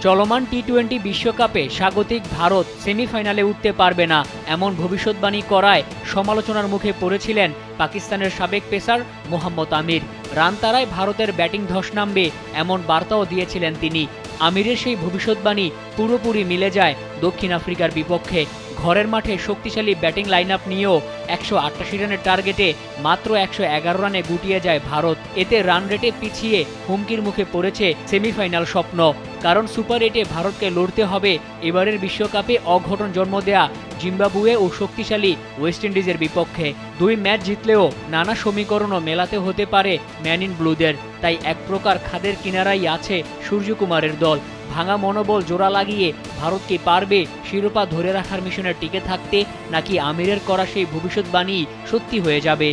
চলমান টি-20 বিশ্বকাপে স্বাগতিক ভারত সেমিফাইনালে উঠতে পারবে না এমন ভবিষ্যৎবাণী করায় সমালোচনার মুখে পড়েছিলেন পাকিস্তানের সাবেক পেসার মোহাম্মদ আমির। রান তাড়ায় ভারতের ব্যাটিং ধস নামবে এমন বার্তাও দিয়েছিলেন তিনি। আমিরের সেই ভবিষ্যৎবাণী পুরোপুরি মিলে যায় দক্ষিণ আফ্রিকার বিপক্ষে। ঘরের মাঠে শক্তিশালী ব্যাটিং লাইন আপ নিয়েও 188 রানের টার্গেটে মাত্র 111 রানে গুটিয়ে যায় ভারত। এতে রান রেটে পিছিয়ে হুমকির মুখে পড়েছে সেমিফাইনাল স্বপ্ন। কারণ সুপার 8-এ ভারতকে লড়তে হবে এবারের বিশ্বকাপে অঘটন জন্ম দেয়া জিম্বাবুয়ে ও শক্তিশালী ওয়েস্ট ইন্ডিজের বিপক্ষে। 2 ম্যাচ জিতলেও নানা সমীকরণও মেলাতে হতে পারে ম্যান ইন ব্লুদের। তাই এক প্রকার খাদের কিনারাই আছে সূর্যকুমারের দল। ভাঙা মনোবল জোড়া লাগিয়ে ভারত কি পারবে শিরোপা ধরে রাখার মিশনে টিকে থাকতে, নাকি আমিরের করা সেই ভবিষ্যৎবাণী সত্যি হয়ে যাবে?